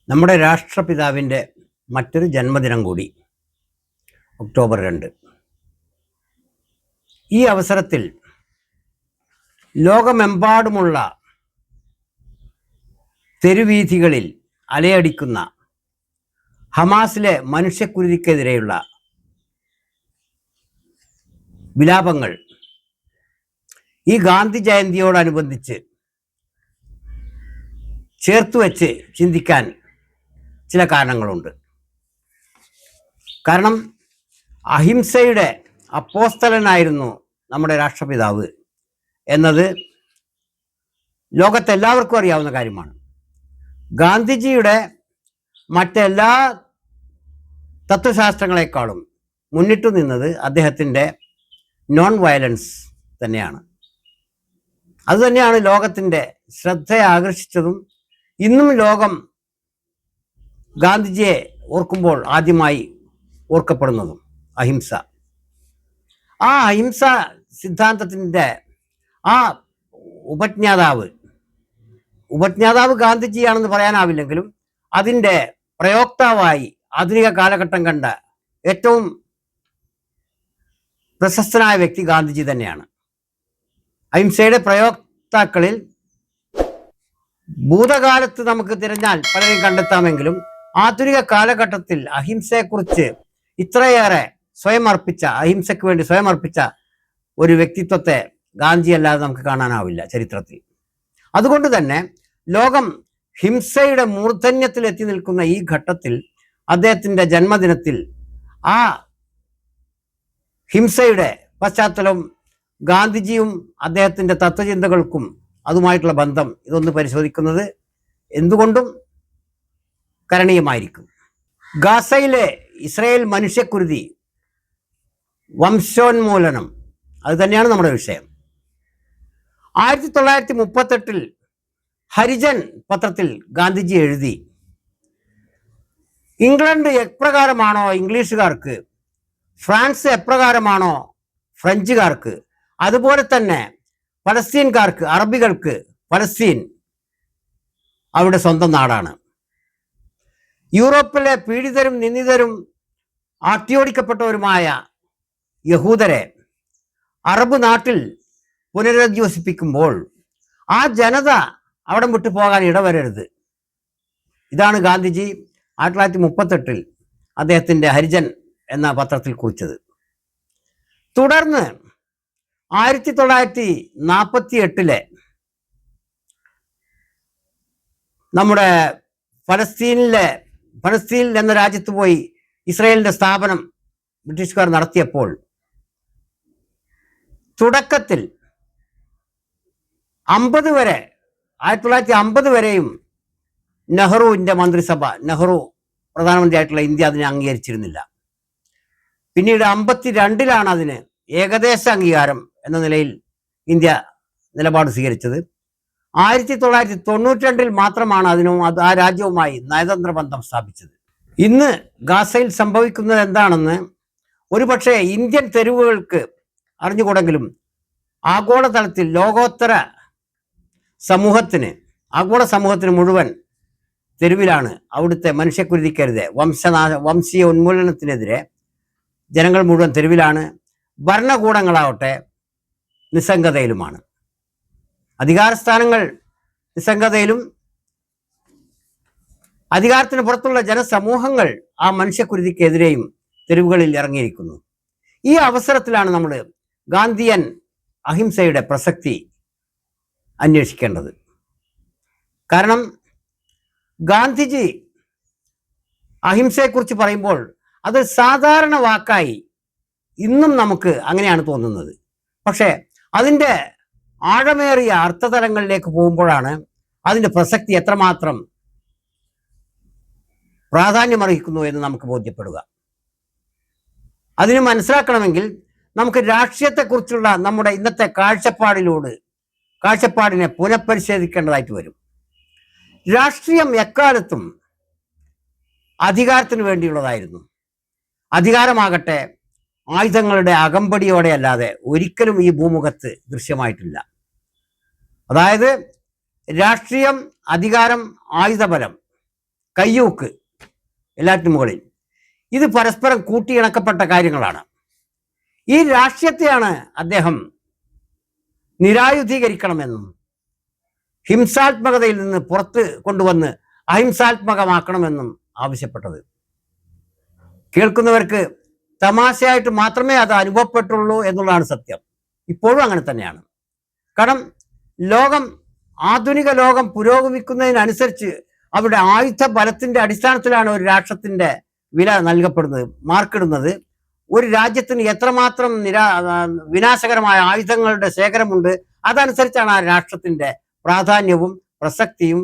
നമ്മുടെ രാഷ്ട്രപിതാവിൻ്റെ മറ്റൊരു ജന്മദിനം കൂടി ഒക്ടോബർ 2. ഈ അവസരത്തിൽ ലോകമെമ്പാടുമുള്ള തെരുവീഥികളിൽ അലയടിക്കുന്ന ഹമാസിലെ മനുഷ്യക്കുരുതിക്കെതിരെയുള്ള വിലാപങ്ങൾ ഈ ഗാന്ധി ജയന്തിയോടനുബന്ധിച്ച് ചേർത്തുവെച്ച് ചിന്തിക്കാൻ ചില കാരണങ്ങളുണ്ട്. കാരണം അഹിംസയുടെ അപ്പോസ്തലനായിരുന്നു നമ്മുടെ രാഷ്ട്രപിതാവ് എന്നത് ലോകത്തെല്ലാവർക്കും അറിയാവുന്ന കാര്യമാണ്. ഗാന്ധിജിയുടെ മറ്റെല്ലാ തത്വശാസ്ത്രങ്ങളെക്കാളും മുന്നിട്ടു നിന്നത് അദ്ദേഹത്തിൻ്റെ നോൺ വയലൻസ് തന്നെയാണ്. അതുതന്നെയാണ് ലോകത്തിൻ്റെ ശ്രദ്ധയെ ആകർഷിച്ചതും ഇന്നും ലോകം ഗാന്ധിജിയെ ഓർക്കുമ്പോൾ ആദ്യമായി ഓർക്കപ്പെടുന്നതും അഹിംസ. ആ അഹിംസ സിദ്ധാന്തത്തിൻ്റെ ആ ഉപജ്ഞാതാവ് ഗാന്ധിജിയാണെന്ന് പറയാനാവില്ലെങ്കിലും അതിൻ്റെ പ്രയോക്താവായി ആധുനിക കാലഘട്ടം കണ്ട ഏറ്റവും പ്രശസ്തനായ വ്യക്തി ഗാന്ധിജി തന്നെയാണ്. അഹിംസയുടെ പ്രയോക്താക്കളിൽ ഭൂതകാലത്ത് നമുക്ക് തിരഞ്ഞാൽ പലരെയും കണ്ടെത്താമെങ്കിലും ആധുനിക കാലഘട്ടത്തിൽ അഹിംസയെക്കുറിച്ച് ഇത്രയേറെ അഹിംസയ്ക്ക് വേണ്ടി സ്വയം അർപ്പിച്ച ഒരു വ്യക്തിത്വത്തെ ഗാന്ധി അല്ലാതെ നമുക്ക് കാണാനാവില്ല ചരിത്രത്തിൽ. അതുകൊണ്ട് തന്നെ ലോകം ഹിംസയുടെ മൂർധന്യത്തിൽ എത്തി നിൽക്കുന്ന ഈ ഘട്ടത്തിൽ അദ്ദേഹത്തിൻ്റെ ജന്മദിനത്തിൽ ആ ഹിംസയുടെ പശ്ചാത്തലവും ഗാന്ധിജിയും അദ്ദേഹത്തിൻ്റെ തത്വചിന്തകൾക്കും അതുമായിട്ടുള്ള ബന്ധം ഇതൊന്ന് പരിശോധിക്കുന്നത് എന്തുകൊണ്ടും കരണീയമായിരിക്കും. ഗാസയിലെ ഇസ്രായേൽ മനുഷ്യക്കുരുതി, വംശോന്മൂലനം, അത് തന്നെയാണ് നമ്മുടെ വിഷയം. 1938 ഹരിജൻ പത്രത്തിൽ ഗാന്ധിജി എഴുതി, ഇംഗ്ലണ്ട് എപ്രകാരമാണോ ഇംഗ്ലീഷുകാർക്ക്, ഫ്രാൻസ് എപ്രകാരമാണോ ഫ്രഞ്ചുകാർക്ക്, അതുപോലെ തന്നെ പലസ്തീൻകാർക്ക്, അറബികൾക്ക് പലസ്തീൻ അവരുടെ സ്വന്തം നാടാണ്. യൂറോപ്പിലെ പീഡിതരും നിന്ദിതരും ആട്ടിയോടിക്കപ്പെട്ടവരുമായ യഹൂദരെ അറബ് നാട്ടിൽ പുനരധിവസിപ്പിക്കുമ്പോൾ ആ ജനത അവിടെ വിട്ടു പോകാൻ ഇടവരരുത്. ഇതാണ് ഗാന്ധിജി 1938 അദ്ദേഹത്തിൻ്റെ ഹരിജൻ എന്ന പത്രത്തിൽ കുറിച്ചത്. തുടർന്ന് 1948 നമ്മുടെ ഫലസ്തീൻ എന്ന രാജ്യത്ത് പോയി ഇസ്രായേലിൻ്റെ സ്ഥാപനം ബ്രിട്ടീഷുകാർ നടത്തിയപ്പോൾ തുടക്കത്തിൽ 1950 വരെയും നെഹ്റുവിൻ്റെ മന്ത്രിസഭ, നെഹ്റു പ്രധാനമന്ത്രിയായിട്ടുള്ള ഇന്ത്യ അതിനെ അംഗീകരിച്ചിരുന്നില്ല. പിന്നീട് 52 അതിന് ഏകദേശ അംഗീകാരം എന്ന നിലയിൽ ഇന്ത്യ നിലപാട് സ്വീകരിച്ചത്. 1992 മാത്രമാണ് ആ രാജ്യവുമായി നയതന്ത്ര ബന്ധം സ്ഥാപിച്ചത്. ഇന്ന് ഗാസയിൽ സംഭവിക്കുന്നത് എന്താണെന്ന് ഒരുപക്ഷെ ഇന്ത്യൻ തെരുവുകൾക്ക് അറിഞ്ഞുകൂടെങ്കിലും ആഗോളതലത്തിൽ ആഗോള സമൂഹത്തിന് മുഴുവൻ തെരുവിലാണ്. അവിടുത്തെ മനുഷ്യക്കുരുതിക്കെതിരെ, വംശീയ ഉന്മൂലനത്തിനെതിരെ ജനങ്ങൾ മുഴുവൻ തെരുവിലാണ്. ഭരണകൂടങ്ങളാവട്ടെ നിസ്സംഗതയിലുമാണ്. അധികാരസ്ഥാനങ്ങൾ നിസ്സംഗതയിലും, അധികാരത്തിന് പുറത്തുള്ള ജനസമൂഹങ്ങൾ ആ മനുഷ്യക്കുരുതിക്കെതിരെയും തെരുവുകളിൽ ഇറങ്ങിയിരിക്കുന്നു. ഈ അവസരത്തിലാണ് നമ്മൾ ഗാന്ധിയൻ അഹിംസയുടെ പ്രസക്തി അന്വേഷിക്കേണ്ടത്. കാരണം ഗാന്ധിജി അഹിംസയെക്കുറിച്ച് പറയുമ്പോൾ അത് സാധാരണ വാക്കായി ഇന്നും നമുക്ക് അങ്ങനെയാണ് തോന്നുന്നത്. പക്ഷേ അതിൻ്റെ ആഴമേറിയ അർത്ഥതലങ്ങളിലേക്ക് പോകുമ്പോഴാണ് അതിൻ്റെ പ്രസക്തി എത്രമാത്രം പ്രാധാന്യമർഹിക്കുന്നു എന്ന് നമുക്ക് ബോധ്യപ്പെടുക. അതിന് മനസ്സിലാക്കണമെങ്കിൽ നമുക്ക് രാഷ്ട്രീയത്തെക്കുറിച്ചുള്ള നമ്മുടെ ഇന്നത്തെ കാഴ്ചപ്പാടിനെ പുനഃപരിശോധിക്കേണ്ടതായിട്ട് വരും. രാഷ്ട്രീയം എക്കാലത്തും അധികാരത്തിന് വേണ്ടിയുള്ളതായിരുന്നു. അധികാരമാകട്ടെ ആയുധങ്ങളുടെ അകമ്പടിയോടെ അല്ലാതെ ഒരിക്കലും ഈ ഭൂമുഖത്ത് ദൃശ്യമായിട്ടില്ല. അതായത് രാഷ്ട്രീയം, അധികാരം, ആയുധബലം, കയ്യൂക്ക്, എല്ലാറ്റിനും മുകളിൽ. ഇത് പരസ്പരം കൂട്ടിയിണക്കപ്പെട്ട കാര്യങ്ങളാണ്. ഈ രാഷ്ട്രീയത്തെയാണ് അദ്ദേഹം നിരായുധീകരിക്കണമെന്നും ഹിംസാത്മകതയിൽ നിന്ന് പുറത്ത് കൊണ്ടുവന്ന് അഹിംസാത്മകമാക്കണമെന്നും ആവശ്യപ്പെട്ടത്. കേൾക്കുന്നവർക്ക് തമാശയായിട്ട് മാത്രമേ അത് അനുഭവപ്പെട്ടുള്ളൂ എന്നുള്ളതാണ് സത്യം. ഇപ്പോഴും അങ്ങനെ തന്നെയാണ്. കാരണം ആധുനിക ലോകം പുരോഗമിക്കുന്നതിനനുസരിച്ച് അവിടെ ആയുധ ബലത്തിന്റെ അടിസ്ഥാനത്തിലാണ് ഒരു രാഷ്ട്രത്തിന്റെ വില നൽകപ്പെടുന്നത്, മാർക്കിടുന്നത്. ഒരു രാജ്യത്തിന് എത്രമാത്രം വിനാശകരമായ ആയുധങ്ങളുടെ ശേഖരമുണ്ട്, അതനുസരിച്ചാണ് ആ രാഷ്ട്രത്തിന്റെ പ്രാധാന്യവും പ്രസക്തിയും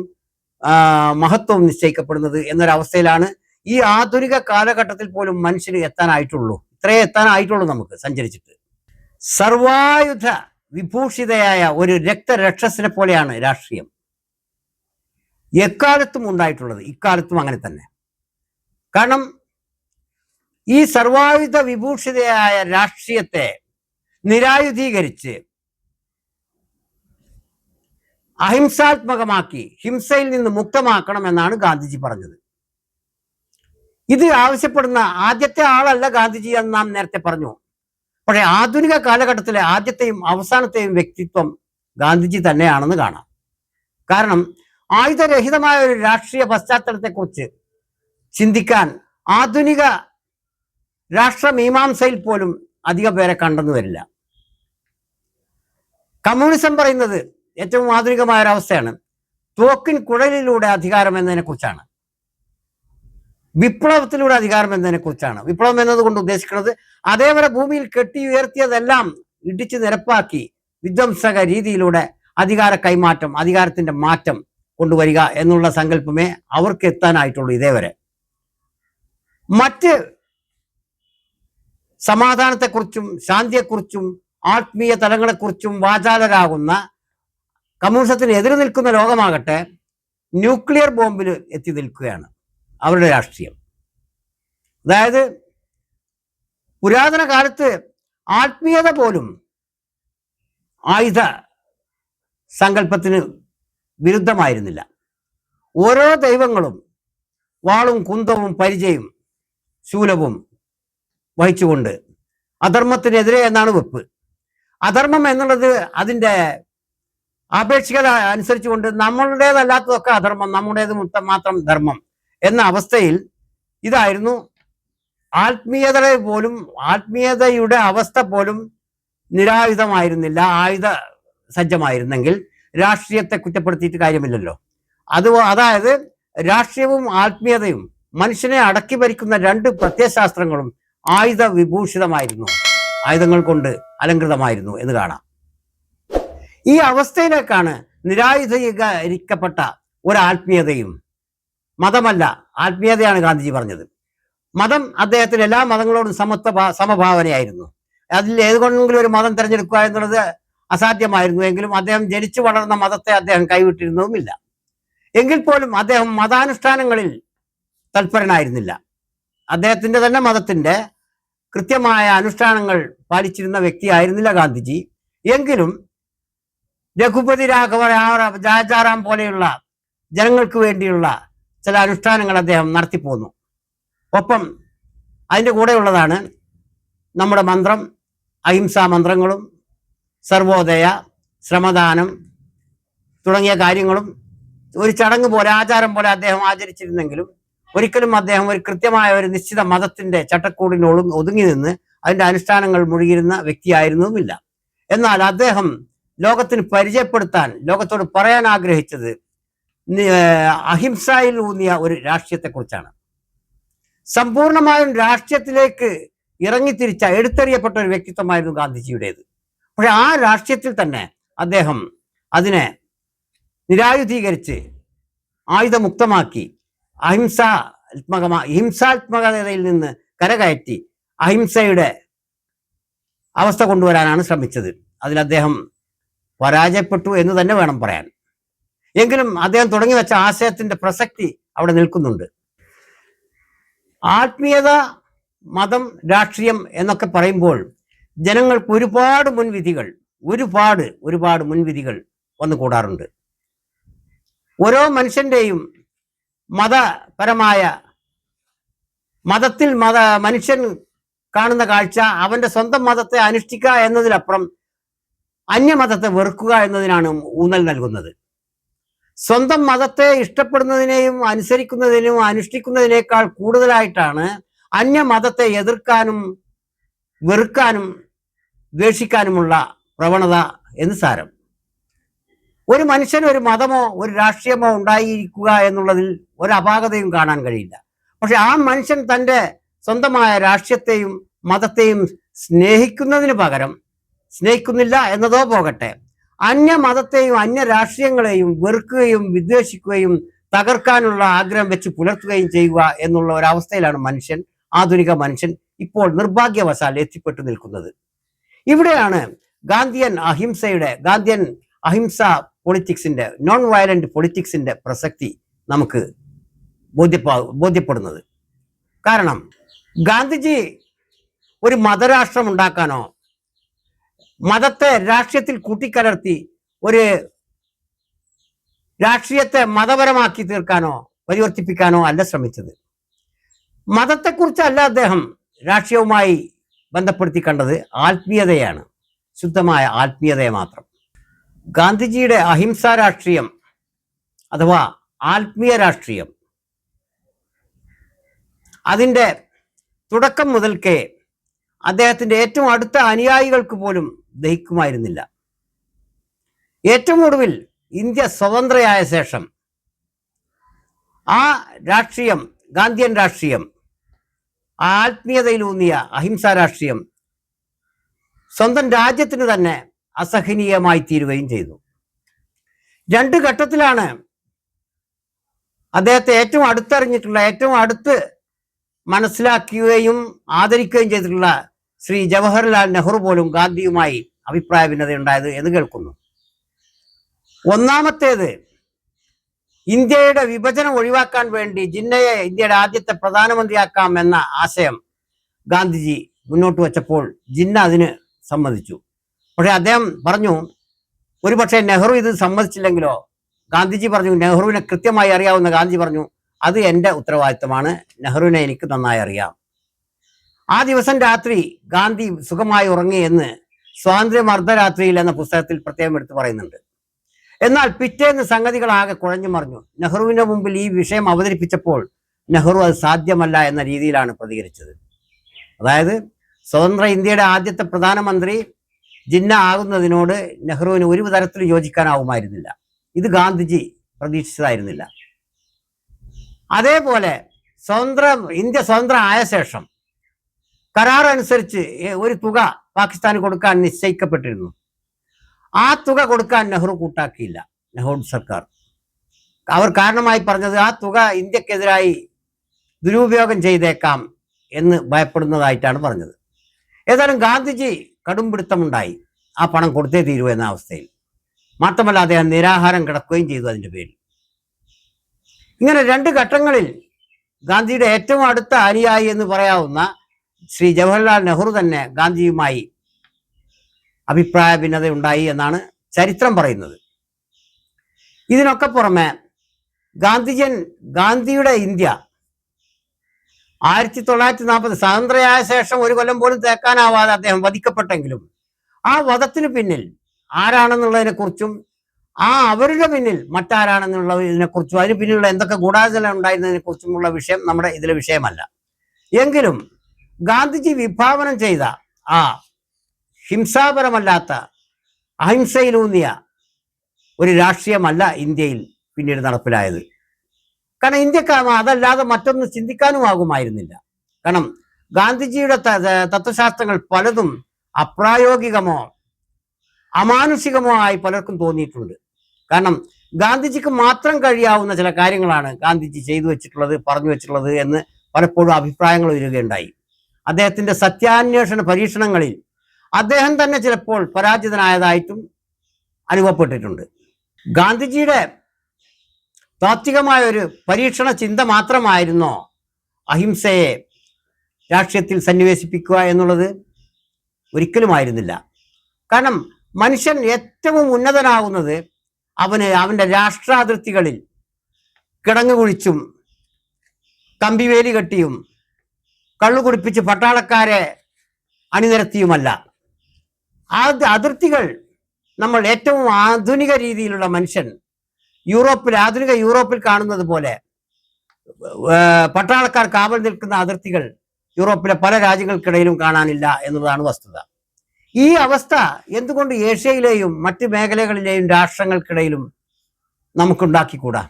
മഹത്വവും നിശ്ചയിക്കപ്പെടുന്നത് എന്നൊരവസ്ഥയിലാണ് ഈ ആധുനിക കാലഘട്ടത്തിൽ പോലും മനുഷ്യന് എത്താനായിട്ടുള്ളൂ. ഇത്രയേ എത്താനായിട്ടുള്ളൂ നമുക്ക് സഞ്ചരിച്ചിട്ട്. സർവായുധ വിഭൂഷിതയായ ഒരു രക്തരക്ഷസിനെ പോലെയാണ് രാഷ്ട്രീയം എക്കാലത്തും ഉണ്ടായിട്ടുള്ളത്, ഇക്കാലത്തും അങ്ങനെ തന്നെ. കാരണം ഈ സർവായുധ വിഭൂഷിതയായ രാഷ്ട്രീയത്തെ നിരായുധീകരിച്ച് അഹിംസാത്മകമാക്കി ഹിംസയിൽ നിന്ന് മുക്തമാക്കണമെന്നാണ് ഗാന്ധിജി പറഞ്ഞത്. ഇത് ആവശ്യപ്പെടുന്ന ആദ്യത്തെ ആളല്ല ഗാന്ധിജി എന്ന് നാം നേരത്തെ പറഞ്ഞു. പക്ഷേ ആധുനിക കാലഘട്ടത്തിലെ ആദ്യത്തെയും അവസാനത്തെയും വ്യക്തിത്വം ഗാന്ധിജി തന്നെയാണെന്ന് കാണാം. കാരണം ആയുധരഹിതമായ ഒരു രാഷ്ട്രീയ പശ്ചാത്തലത്തെക്കുറിച്ച് ചിന്തിക്കാൻ ആധുനിക രാഷ്ട്രമീമാംസയിൽ പോലും അധികം പേരെ കണ്ടെന്നു വരില്ല. കമ്മ്യൂണിസം പറയുന്നത് ഏറ്റവും ആധുനികമായ ഒരവസ്ഥയാണ്. തോക്കിൻ കുഴലിലൂടെ അധികാരം എന്നതിനെ കുറിച്ചാണ്, വിപ്ലവത്തിലൂടെ അധികാരം എന്നതിനെ കുറിച്ചാണ്. വിപ്ലവം എന്നതുകൊണ്ട് ഉദ്ദേശിക്കുന്നത് അതേവരെ ഭൂമിയിൽ കെട്ടി ഉയർത്തിയതെല്ലാം ഇടിച്ചു നിരപ്പാക്കി വിധ്വംസക രീതിയിലൂടെ അധികാര കൈമാറ്റം, അധികാരത്തിന്റെ മാറ്റം കൊണ്ടുവരിക എന്നുള്ള സങ്കല്പമേ അവർക്ക് എത്താനായിട്ടുള്ളൂ ഇതേവരെ. മറ്റ് സമാധാനത്തെക്കുറിച്ചും ശാന്തിയെക്കുറിച്ചും ആത്മീയ തലങ്ങളെക്കുറിച്ചും വാചാലരാകുന്ന കമ്മ്യൂണിസത്തിന് എതിര് നിൽക്കുന്ന ലോകമാകട്ടെ ന്യൂക്ലിയർ ബോംബിൽ എത്തി നിൽക്കുകയാണ് അവരുടെ രാഷ്ട്രീയം. അതായത് പുരാതന കാലത്ത് ആത്മീയത പോലും ആയുധ സങ്കല്പത്തിന് വിരുദ്ധമായിരുന്നില്ല. ഓരോ ദൈവങ്ങളും വാളും കുന്തവും പരിചയും ശൂലവും വഹിച്ചുകൊണ്ട് അധർമ്മത്തിനെതിരെ എന്നാണ് വെപ്പ്. അധർമ്മം എന്നുള്ളത് അതിൻ്റെ ആപേക്ഷികത അനുസരിച്ചുകൊണ്ട് നമ്മളുടേതല്ലാത്തതൊക്കെ അധർമ്മം, നമ്മുടേത് മാത്രം ധർമ്മം എന്ന അവസ്ഥയിൽ ഇതായിരുന്നു. ആത്മീയതയുടെ അവസ്ഥ പോലും നിരായുധമായിരുന്നില്ല. ആയുധ സജ്ജമായിരുന്നെങ്കിൽ രാഷ്ട്രീയത്തെ കുറ്റപ്പെടുത്തിയിട്ട് കാര്യമില്ലല്ലോ. അതായത് രാഷ്ട്രീയവും ആത്മീയതയും മനുഷ്യനെ അടക്കി ഭരിക്കുന്ന രണ്ട് പ്രത്യയശാസ്ത്രങ്ങളും ആയുധ വിഭൂഷിതമായിരുന്നു, ആയുധങ്ങൾ കൊണ്ട് അലങ്കൃതമായിരുന്നു എന്ന് കാണാം. ഈ അവസ്ഥയിലേക്കാണ് നിരായുധീകരിക്കപ്പെട്ട ഒരാത്മീയതയും, മതമല്ല ആത്മീയതയാണ് ഗാന്ധിജി പറഞ്ഞത്. മതം അദ്ദേഹത്തിന് എല്ലാ മതങ്ങളോടും സമഭാവനയായിരുന്നു. അതിൽ ഏതുകൊണ്ടെങ്കിലും ഒരു മതം തിരഞ്ഞെടുക്കുക എന്നുള്ളത് അസാധ്യമായിരുന്നു. എങ്കിലും അദ്ദേഹം ജനിച്ചു വളർന്ന മതത്തെ അദ്ദേഹം കൈവിട്ടിരുന്നതുമില്ല. എങ്കിൽ പോലും അദ്ദേഹം മതാനുഷ്ഠാനങ്ങളിൽ തൽപരനായിരുന്നില്ല. അദ്ദേഹത്തിന്റെ തന്നെ മതത്തിന്റെ കൃത്യമായ അനുഷ്ഠാനങ്ങൾ പാലിച്ചിരുന്ന വ്യക്തിയായിരുന്നില്ല ഗാന്ധിജി. എങ്കിലും രഘുപതി രാജാറാം പോലെയുള്ള ജനങ്ങൾക്ക് വേണ്ടിയുള്ള ചില അനുഷ്ഠാനങ്ങൾ അദ്ദേഹം നടത്തിപ്പോന്നു. ഒപ്പം അതിൻ്റെ കൂടെയുള്ളതാണ് നമ്മുടെ മന്ത്രം, അഹിംസാ മന്ത്രങ്ങളും സർവോദയ, ശ്രമദാനം തുടങ്ങിയ കാര്യങ്ങളും ഒരു ചടങ്ങ് പോലെ, ആചാരം പോലെ അദ്ദേഹം ആചരിച്ചിരുന്നെങ്കിലും ഒരിക്കലും അദ്ദേഹം ഒരു കൃത്യമായ ഒരു നിശ്ചിത മതത്തിന്റെ ചട്ടക്കൂടിന് ഒതുങ്ങി നിന്ന് അതിൻ്റെ അനുഷ്ഠാനങ്ങൾ മുഴുകിയിരുന്ന വ്യക്തിയായിരുന്നുമില്ല. എന്നാൽ അദ്ദേഹം ലോകത്തിന് പരിചയപ്പെടുത്താൻ, ലോകത്തോട് പറയാൻ ആഗ്രഹിച്ചത് അഹിംസയിൽ ഊന്നിയ ഒരു രാഷ്ട്രീയത്തെക്കുറിച്ചാണ്. സമ്പൂർണമായും രാഷ്ട്രീയത്തിലേക്ക് ഇറങ്ങിത്തിരിച്ച, എടുത്തെറിയപ്പെട്ട ഒരു വ്യക്തിത്വമായിരുന്നു ഗാന്ധിജിയുടേത്. പക്ഷെ ആ രാഷ്ട്രീയത്തിൽ തന്നെ അദ്ദേഹം അതിനെ നിരായുധീകരിച്ച് ആയുധമുക്തമാക്കി ഹിംസാത്മകതയിൽ നിന്ന് കരകയറ്റി അഹിംസയുടെ അവസ്ഥ കൊണ്ടുവരാനാണ് ശ്രമിച്ചത്. അതിൽ അദ്ദേഹം പരാജയപ്പെട്ടു എന്ന് തന്നെ വേണം പറയാൻ. എങ്കിലും അദ്ദേഹം തുടങ്ങി വെച്ച ആശയത്തിന്റെ പ്രസക്തി അവിടെ നിൽക്കുന്നുണ്ട്. ആത്മീയത, മതം, രാഷ്ട്രീയം എന്നൊക്കെ പറയുമ്പോൾ ജനങ്ങൾക്ക് ഒരുപാട് മുൻവിധികൾ വന്നു കൂടാറുണ്ട്. ഓരോ മനുഷ്യന്റെയും മതപരമായ മതത്തിൽ മനുഷ്യൻ കാണുന്ന കാഴ്ച അവന്റെ സ്വന്തം മതത്തെ അനുഷ്ഠിക്കുക എന്നതിലപ്പുറം അന്യമതത്തെ വെറുക്കുക എന്നതിനാണ് ഊന്നൽ നൽകുന്നത്. സ്വന്തം മതത്തെ ഇഷ്ടപ്പെടുന്നതിനെയും അനുസരിക്കുന്നതിനും അനുഷ്ഠിക്കുന്നതിനേക്കാൾ കൂടുതലായിട്ടാണ് അന്യമതത്തെ എതിർക്കാനും വെറുക്കാനും ദ്വേഷിക്കാനുമുള്ള പ്രവണത എന്ന് സാരം. ഒരു മനുഷ്യന് ഒരു മതമോ ഒരു രാഷ്ട്രീയമോ ഉണ്ടായിരിക്കുക എന്നുള്ളതിൽ ഒരു അപാകതയും കാണാൻ കഴിയില്ല. പക്ഷെ ആ മനുഷ്യൻ തൻ്റെ സ്വന്തമായ രാഷ്ട്രീയത്തെയും മതത്തെയും സ്നേഹിക്കുന്നതിന് പകരം, സ്നേഹിക്കുന്നില്ല എന്നതോ പോകട്ടെ, അന്യമതത്തെയും അന്യ രാഷ്ട്രീയങ്ങളെയും വെറുക്കുകയും വിദ്വേഷിക്കുകയും തകർക്കാനുള്ള ആഗ്രഹം വെച്ച് പുലർത്തുകയും ചെയ്യുക എന്നുള്ള ഒരവസ്ഥയിലാണ് ആധുനിക മനുഷ്യൻ ഇപ്പോൾ നിർഭാഗ്യവശാൽ എത്തിപ്പെട്ടു നിൽക്കുന്നത്. ഇവിടെയാണ് ഗാന്ധിയൻ അഹിംസ പൊളിറ്റിക്സിന്റെ, നോൺ വയലന്റ് പൊളിറ്റിക്സിന്റെ പ്രസക്തി നമുക്ക് ബോധ്യപ്പെടുന്നത്. കാരണം ഗാന്ധിജി ഒരു മതരാഷ്ട്രം ഉണ്ടാക്കാനോ മതത്തെ രാഷ്ട്രീയത്തിൽ കൂട്ടിക്കലർത്തി ഒരു രാഷ്ട്രീയത്തെ മതപരമാക്കി തീർക്കാനോ പരിവർത്തിപ്പിക്കാനോ അല്ല ശ്രമിച്ചത്. മതത്തെക്കുറിച്ചല്ല അദ്ദേഹം രാഷ്ട്രീയവുമായി ബന്ധപ്പെടുത്തി കണ്ടത് ആത്മീയതയാണ്, ശുദ്ധമായ ആത്മീയതയെ മാത്രം. ഗാന്ധിജിയുടെ അഹിംസാ രാഷ്ട്രീയം അഥവാ ആത്മീയ രാഷ്ട്രീയം, അതിൻ്റെ തുടക്കം മുതൽക്കേ അദ്ദേഹത്തിൻ്റെ ഏറ്റവും അടുത്ത അനുയായികൾക്ക് പോലും ദഹിക്കുമായിരുന്നില്ല. ഏറ്റവും ഒടുവിൽ ഇന്ത്യ സ്വതന്ത്രയായ ശേഷം ആ രാഷ്ട്രീയം, ഗാന്ധിയൻ രാഷ്ട്രീയം, ആത്മീയതയിലൂന്നിയ അഹിംസാ രാഷ്ട്രീയം സ്വന്തം രാജ്യത്തിന് തന്നെ അസഹനീയമായി തീരുകയും ചെയ്തു. രണ്ട് ഘട്ടത്തിലാണ് അദ്ദേഹത്തെ ഏറ്റവും അടുത്തറിഞ്ഞിട്ടുള്ള, ഏറ്റവും അടുത്ത് മനസ്സിലാക്കുകയും ആദരിക്കുകയും ചെയ്തിട്ടുള്ള ശ്രീ ജവഹർലാൽ നെഹ്റു പോലും ഗാന്ധിയുമായി അഭിപ്രായ ഭിന്നതയുണ്ടായത് എന്ന് കേൾക്കുന്നു. ഒന്നാമത്തേത്, ഇന്ത്യയുടെ വിഭജനം ഒഴിവാക്കാൻ വേണ്ടി ജിന്നയെ ഇന്ത്യയുടെ ആദ്യത്തെ പ്രധാനമന്ത്രിയാക്കാം എന്ന ആശയം ഗാന്ധിജി മുന്നോട്ട് വച്ചപ്പോൾ ജിന്ന അതിന് സമ്മതിച്ചു. പക്ഷെ അദ്ദേഹം പറഞ്ഞു, ഒരുപക്ഷെ നെഹ്റു ഇത് സമ്മതിച്ചില്ലെങ്കിലോ, ഗാന്ധിജി പറഞ്ഞു, നെഹ്റുവിനെ കൃത്യമായി അറിയാവുന്ന ഗാന്ധിജി പറഞ്ഞു, അത് എൻ്റെ ഉത്തരവാദിത്തമാണ്, നെഹ്റുവിനെ എനിക്ക് നന്നായി അറിയാം. ആ ദിവസം രാത്രി ഗാന്ധി സുഖമായി ഉറങ്ങി എന്ന് സ്വാതന്ത്ര്യം അർദ്ധരാത്രിയിൽ എന്ന പുസ്തകത്തിൽ പ്രത്യേകം എടുത്ത് പറയുന്നുണ്ട്. എന്നാൽ പിറ്റേന്ന് സംഗതികളാകെ കുഴഞ്ഞു മറിഞ്ഞു. നെഹ്റുവിന്റെ മുമ്പിൽ ഈ വിഷയം അവതരിപ്പിച്ചപ്പോൾ നെഹ്റു അത് സാധ്യമല്ല എന്ന രീതിയിലാണ് പ്രതികരിച്ചത്. അതായത് സ്വതന്ത്ര ഇന്ത്യയുടെ ആദ്യത്തെ പ്രധാനമന്ത്രി ജിന്ന ആകുന്നതിനോട് നെഹ്റുവിന് ഒരു തരത്തിലും യോജിക്കാനാവുമായിരുന്നില്ല. ഇത് ഗാന്ധിജി പ്രതീക്ഷിച്ചതായിരുന്നില്ല. അതേപോലെ ഇന്ത്യ സ്വതന്ത്രം ആയ ശേഷം കരാർ അനുസരിച്ച് ഒരു തുക പാകിസ്ഥാന് കൊടുക്കാൻ നിശ്ചയിക്കപ്പെട്ടിരുന്നു. ആ തുക കൊടുക്കാൻ നെഹ്റു കൂട്ടാക്കിയില്ല. നെഹ്റു സർക്കാർ അവർ കാരണമായി പറഞ്ഞത് ആ തുക ഇന്ത്യക്കെതിരായി ദുരുപയോഗം ചെയ്തേക്കാം എന്ന് ഭയപ്പെടുന്നതായിട്ടാണ് പറഞ്ഞത്. ഏതായാലും ഗാന്ധിജി കടുംപിടുത്തമുണ്ടായി, ആ പണം കൊടുത്തേ തീരൂ എന്ന അവസ്ഥയിൽ. മാത്രമല്ല അദ്ദേഹം നിരാഹാരം കിടക്കുകയും ചെയ്തു അതിൻ്റെ പേരിൽ. ഇങ്ങനെ രണ്ട് ഘട്ടങ്ങളിൽ ഗാന്ധിയുടെ ഏറ്റവും അടുത്ത അനുയായി എന്ന് പറയാവുന്ന ശ്രീ ജവഹർലാൽ നെഹ്റു തന്നെ ഗാന്ധിയുമായി അഭിപ്രായ ഭിന്നതയുണ്ടായി എന്നാണ് ചരിത്രം പറയുന്നത്. ഇതിനൊക്കെ പുറമെ ഗാന്ധിയുടെ ഇന്ത്യ 1940 സ്വതന്ത്രയായ ശേഷം ഒരു കൊല്ലം പോലും തേക്കാനാവാതെ അദ്ദേഹം വധിക്കപ്പെട്ടെങ്കിലും ആ വധത്തിന് പിന്നിൽ ആരാണെന്നുള്ളതിനെ കുറിച്ചും അവരുടെ പിന്നിൽ മറ്റാരാണെന്നുള്ളതിനെ കുറിച്ചും അതിന് പിന്നിലുള്ള എന്തൊക്കെ ഗൂഢാചരണം ഉണ്ടായിരുന്നതിനെ കുറിച്ചുമുള്ള വിഷയം നമ്മുടെ ഇതിലെ വിഷയമല്ല. എങ്കിലും ഗാന്ധിജി വിഭാവനം ചെയ്ത ആ ഹിംസാപരമല്ലാത്ത അഹിംസയിലൂന്നിയ ഒരു രാഷ്ട്രീയമല്ല ഇന്ത്യയിൽ പിന്നീട് നടപ്പിലായത്. കാരണം ഇന്ത്യക്ക് അതല്ലാതെ മറ്റൊന്ന് ചിന്തിക്കാനും ആകുമായിരുന്നില്ല. കാരണം ഗാന്ധിജിയുടെ തത്വശാസ്ത്രങ്ങൾ പലതും അപ്രായോഗികമോ അമാനുഷികമോ ആയി പലർക്കും തോന്നിയിട്ടുണ്ട്. കാരണം ഗാന്ധിജിക്ക് മാത്രം കഴിയാവുന്ന ചില കാര്യങ്ങളാണ് ഗാന്ധിജി ചെയ്തു വെച്ചിട്ടുള്ളത്, പറഞ്ഞു വെച്ചിട്ടുള്ളത് എന്ന് പലപ്പോഴും അഭിപ്രായങ്ങൾ വരികയുണ്ടായി. അദ്ദേഹത്തിൻ്റെ സത്യാന്വേഷണ പരീക്ഷണങ്ങളിൽ അദ്ദേഹം തന്നെ ചിലപ്പോൾ പരാജിതനായതായിട്ടും അനുഭവപ്പെട്ടിട്ടുണ്ട്. ഗാന്ധിജിയുടെ താത്വികമായ ഒരു പരീക്ഷണ ചിന്ത മാത്രമായിരുന്നോ അഹിംസയെ രാഷ്ട്രീയത്തിൽ സന്നിവേശിപ്പിക്കുക എന്നുള്ളത്? ഒരിക്കലുമായിരുന്നില്ല. കാരണം മനുഷ്യൻ ഏറ്റവും ഉന്നതനാകുന്നത് അവൻ്റെ രാഷ്ട്രാതിർത്തികളിൽ കിടങ്ങുകുഴിച്ചും കമ്പിവേലി കെട്ടിയും കള്ളു കുടിപ്പിച്ച് പട്ടാളക്കാരെ അണിനിരത്തിയുമല്ല. അതിർത്തികൾ നമ്മൾ ഏറ്റവും ആധുനിക രീതിയിലുള്ള മനുഷ്യൻ ആധുനിക യൂറോപ്പിൽ കാണുന്നത് പോലെ പട്ടാളക്കാർ കാവൽ നിൽക്കുന്ന അതിർത്തികൾ യൂറോപ്പിലെ പല രാജ്യങ്ങൾക്കിടയിലും കാണാനില്ല എന്നതാണ് വസ്തുത. ഈ അവസ്ഥ എന്തുകൊണ്ട് ഏഷ്യയിലെയും മറ്റ് മേഖലകളിലെയും രാഷ്ട്രങ്ങൾക്കിടയിലും നമുക്കുണ്ടാക്കിക്കൂടാ?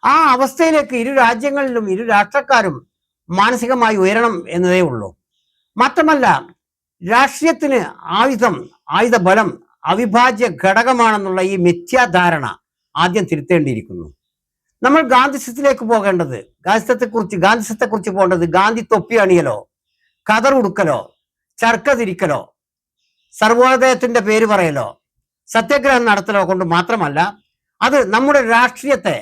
ആ അവസ്ഥയിലേക്ക് ഇരു രാജ്യങ്ങളിലും ഇരു രാഷ്ട്രക്കാരും മാനസികമായി ഉയരണം എന്നതേ ഉള്ളൂ. മാത്രമല്ല, രാഷ്ട്രീയത്തിന് ആയുധബലം അവിഭാജ്യ ഘടകമാണെന്നുള്ള ഈ മിഥ്യാധാരണ ആദ്യം തിരുത്തേണ്ടിയിരിക്കുന്നു. നമ്മൾ ഗാന്ധിസത്തിലേക്ക് പോകേണ്ടത്, ഗാന്ധിസത്തെക്കുറിച്ച് പോകേണ്ടത് ഗാന്ധി തൊപ്പി അണിയലോ കതർ ഉടുക്കലോ ചർക്ക തിരിക്കലോ സർവോദയത്തിന്റെ പേര് പറയലോ സത്യാഗ്രഹം നടത്തലോ കൊണ്ട് മാത്രമല്ല, അത് നമ്മുടെ രാഷ്ട്രീയത്തെ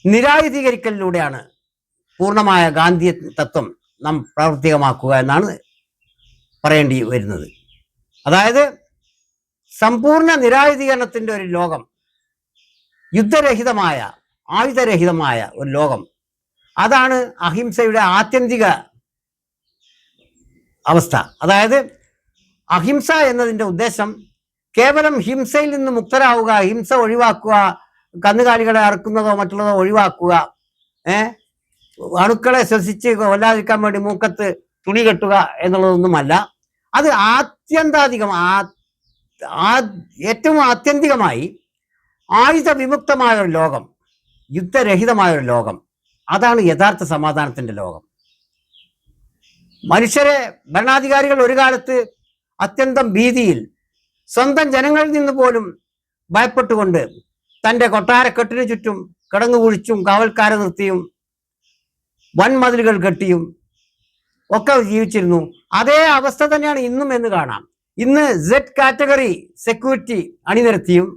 നിരായുധീകരിക്കലിലൂടെയാണ് പൂർണ്ണമായ ഗാന്ധി തത്വം നാം പ്രാവർത്തികമാക്കുക എന്നാണ് പറയേണ്ടി വരുന്നത്. അതായത് സമ്പൂർണ്ണ നിരായുധീകരണത്തിന്റെ ഒരു ലോകം, യുദ്ധരഹിതമായ ആയുധരഹിതമായ ഒരു ലോകം, അതാണ് അഹിംസയുടെ ആത്യന്തിക അവസ്ഥ. അതായത് അഹിംസ എന്നതിൻ്റെ ഉദ്ദേശം കേവലം ഹിംസയിൽ നിന്ന് മുക്തരാവുക, ഹിംസ ഒഴിവാക്കുക, കന്നുകാലികളെ അറുക്കുന്നതോ മറ്റുള്ളതോ ഒഴിവാക്കുക, അണുക്കളെ ശ്വസിച്ച് കൊല്ലാതിരിക്കാൻ വേണ്ടി മൂക്കത്ത് തുണി കെട്ടുക എന്നുള്ളതൊന്നുമല്ല. അത് ഏറ്റവും ആത്യന്തികമായി ആയുധ വിമുക്തമായ ഒരു ലോകം, യുദ്ധരഹിതമായ ഒരു ലോകം, അതാണ് യഥാർത്ഥ സമാധാനത്തിന്റെ ലോകം. മനുഷ്യരെ ഭരണാധികാരികൾ ഒരു കാലത്ത് അത്യന്തം ഭീതിയിൽ സ്വന്തം ജനങ്ങളിൽ നിന്ന് പോലും ഭയപ്പെട്ടുകൊണ്ട് തൻ്റെ കൊട്ടാരക്കെട്ടിനു ചുറ്റും കിടങ്ങു കുഴിച്ചും കാവൽക്കാരെ നിർത്തിയും വൻമതിലുകൾ കെട്ടിയും ഒക്കെ ജീവിച്ചിരുന്നു. അതേ അവസ്ഥ തന്നെയാണ് ഇന്നും എന്ന് കാണാം. ഇന്ന് സെഡ് കാറ്റഗറി സെക്യൂരിറ്റി അണിനിരത്തിയും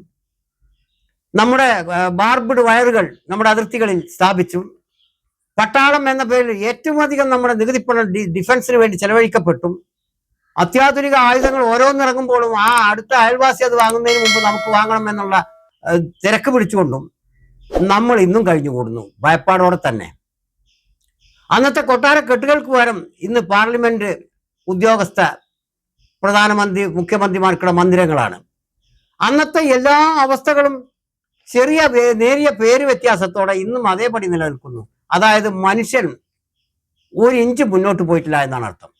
നമ്മുടെ ബാർബിഡ് വയറുകൾ നമ്മുടെ അതിർത്തികളിൽ സ്ഥാപിച്ചും പട്ടാളം എന്ന പേരിൽ ഏറ്റവും അധികം നമ്മുടെ നികുതിപ്പണം ഡിഫൻസിന് വേണ്ടി ചെലവഴിക്കപ്പെട്ടും അത്യാധുനിക ആയുധങ്ങൾ ഓരോന്നിറങ്ങുമ്പോഴും ആ അടുത്ത അയൽവാസി അത് വാങ്ങുന്നതിന് മുമ്പ് നമുക്ക് വാങ്ങണം എന്നുള്ള തിരക്ക് പിടിച്ചുകൊണ്ടും നമ്മൾ ഇന്നും കഴിഞ്ഞുകൂടുന്നു ഭയപ്പാടോടെ തന്നെ. അന്നത്തെ കൊട്ടാര കെട്ടുകൾക്ക് പകരം ഇന്ന് പാർലമെന്റ് ഉദ്യോഗസ്ഥ പ്രധാനമന്ത്രി മുഖ്യമന്ത്രിമാർക്കുള്ള മന്ദിരങ്ങളാണ്. അന്നത്തെ എല്ലാ അവസ്ഥകളും നേരിയ പേര് വ്യത്യാസത്തോടെ ഇന്നും അതേപടി നിലനിൽക്കുന്നു. അതായത് മനുഷ്യൻ ഒരു ഇഞ്ച് മുന്നോട്ട് പോയിട്ടില്ല എന്നാണ് അർത്ഥം.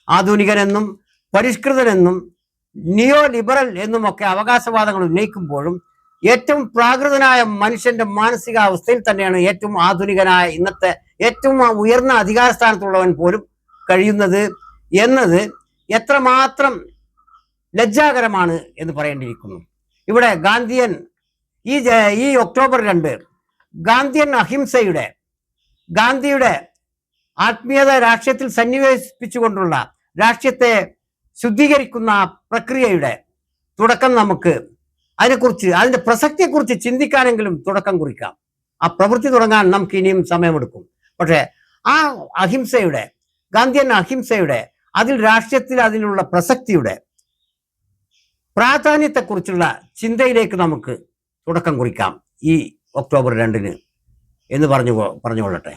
ആധുനികനെന്നും പരിഷ്കൃതനെന്നും നിയോ ലിബറൽ എന്നുമൊക്കെ അവകാശവാദങ്ങൾ ഉന്നയിക്കുമ്പോഴും ഏറ്റവും പ്രാകൃതനായ മനുഷ്യന്റെ മാനസികാവസ്ഥയിൽ തന്നെയാണ് ഏറ്റവും ആധുനികനായ ഇന്നത്തെ ഏറ്റവും ഉയർന്ന അധികാര സ്ഥാനത്തുള്ളവൻ പോലും കഴിയുന്നത് എന്നത് എത്രമാത്രം ലജ്ജാകരമാണ് എന്ന് പറയേണ്ടിയിരിക്കുന്നു. ഇവിടെ ഈ ഒക്ടോബർ 2 ഗാന്ധിയൻ ഗാന്ധിയുടെ ആത്മീയത രാഷ്ട്രീയത്തിൽ സന്നിവേശിപ്പിച്ചുകൊണ്ടുള്ള രാഷ്ട്രീയത്തെ ശുദ്ധീകരിക്കുന്ന പ്രക്രിയയുടെ തുടക്കം നമുക്ക് അതിന്റെ പ്രസക്തിയെക്കുറിച്ച് ചിന്തിക്കാനെങ്കിലും തുടക്കം കുറിക്കാം. ആ പ്രവൃത്തി തുടങ്ങാൻ നമുക്ക് ഇനിയും സമയമെടുക്കും. പക്ഷേ ആ ഗാന്ധിയൻ അഹിംസയുടെ രാഷ്ട്രീയത്തിൽ അതിനുള്ള പ്രസക്തിയുടെ പ്രാധാന്യത്തെക്കുറിച്ചുള്ള ചിന്തയിലേക്ക് നമുക്ക് തുടക്കം കുറിക്കാം ഈ ഒക്ടോബർ 2 എന്ന് പറഞ്ഞുകൊള്ളട്ടെ.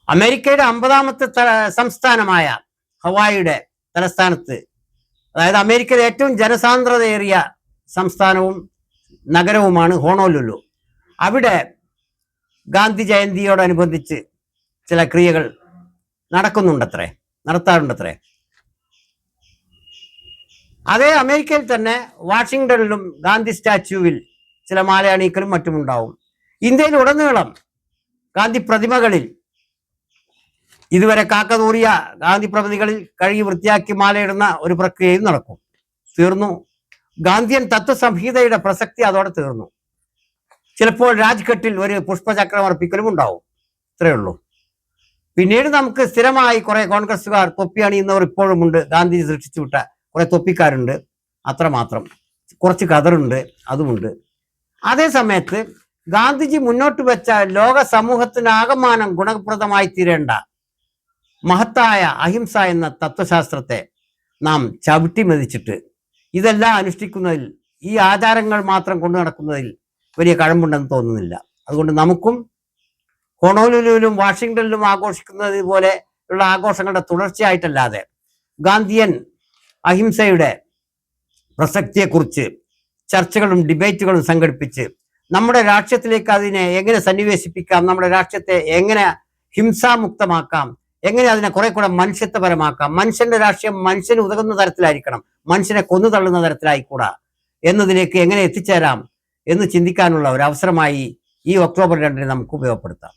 അമേരിക്കയുടെ 50ാമത്തെ സംസ്ഥാനമായ ഹവായിയുടെ തലസ്ഥാനത്ത്, അതായത് അമേരിക്കയിലെ ഏറ്റവും ജനസാന്ദ്രതയേറിയ സംസ്ഥാനവും നഗരവുമാണ് ഹോണോലുലു. അവിടെ ഗാന്ധി ജയന്തിയോടനുബന്ധിച്ച് ചില ക്രിയകൾ നടത്താറുണ്ടത്രേ. അതേ അമേരിക്കയിൽ തന്നെ വാഷിങ്ടണിലും ഗാന്ധി സ്റ്റാച്യുവിൽ ചില മാലയണിക്കലും മറ്റുമുണ്ടാവും. ഇന്ത്യയിൽ ഉടനീളം ഗാന്ധി പ്രതിമകളിൽ ഇതുവരെ കാക്കതൂറിയ ഗാന്ധി പ്രതിമകളിൽ കഴുകി വൃത്തിയാക്കി മാലയിടുന്ന ഒരു പ്രക്രിയയും നടക്കും. തീർന്നു. ഗാന്ധിയൻ തത്വസംഹിതയുടെ പ്രസക്തി അതോടെ തീർന്നു. ചിലപ്പോൾ രാജ്ഘട്ടിൽ ഒരു പുഷ്പചക്രം അർപ്പിക്കലും ഉണ്ടാവും. ഇത്രയേ ഉള്ളൂ. പിന്നീട് നമുക്ക് സ്ഥിരമായി കുറെ കോൺഗ്രസ്സുകാർ തൊപ്പി അണിയുന്നവർ ഇപ്പോഴും ഉണ്ട്. ഗാന്ധി സൃഷ്ടിച്ചു വിട്ട കുറെ തൊപ്പിക്കാരുണ്ട്, അത്രമാത്രം. കുറച്ച് കതറുണ്ട്, അതുമുണ്ട്. അതേ സമയത്ത് ഗാന്ധിജി മുന്നോട്ട് വെച്ച ലോക സമൂഹത്തിനാകമാനം ഗുണപ്രദമായി തീരേണ്ട മഹത്തായ അഹിംസ എന്ന തത്വശാസ്ത്രത്തെ നാം ചവിട്ടി മെതിച്ചിട്ട് ഇതെല്ലാം അനുഷ്ഠിക്കുന്നതിൽ, ഈ ആചാരങ്ങൾ മാത്രം കൊണ്ടു നടക്കുന്നതിൽ വലിയ കഴമ്പുണ്ടെന്ന് തോന്നുന്നില്ല. അതുകൊണ്ട് നമുക്കും ഹൊണോലുലുവിലും വാഷിങ്ടണിലും ആഘോഷിക്കുന്നത് പോലെ ഉള്ള ആഘോഷങ്ങളുടെ തുടർച്ചയായിട്ടല്ലാതെ ഗാന്ധിയൻ അഹിംസയുടെ പ്രസക്തിയെക്കുറിച്ച് ചർച്ചകളും ഡിബേറ്റുകളും സംഘടിപ്പിച്ച് നമ്മുടെ രാഷ്ട്രീയത്തിലേക്ക് അതിനെ എങ്ങനെ സന്നിവേശിപ്പിക്കാം, നമ്മുടെ രാഷ്ട്രീയത്തെ എങ്ങനെ ഹിംസാമുക്തമാക്കാം, എങ്ങനെ അതിനെ കുറെ കൂടെ മനുഷ്യത്വപരമാക്കാം, മനുഷ്യന്റെ രാഷ്ട്രീയം മനുഷ്യന് ഉതകുന്ന തരത്തിലായിരിക്കണം, മനുഷ്യനെ കൊന്നു തള്ളുന്ന തരത്തിലായിക്കൂടാ എന്നതിലേക്ക് എങ്ങനെ എത്തിച്ചേരാം എന്ന് ചിന്തിക്കാനുള്ള ഒരു അവസരമായി ഈ ഒക്ടോബർ 2 നമുക്ക് ഉപയോഗപ്പെടുത്താം.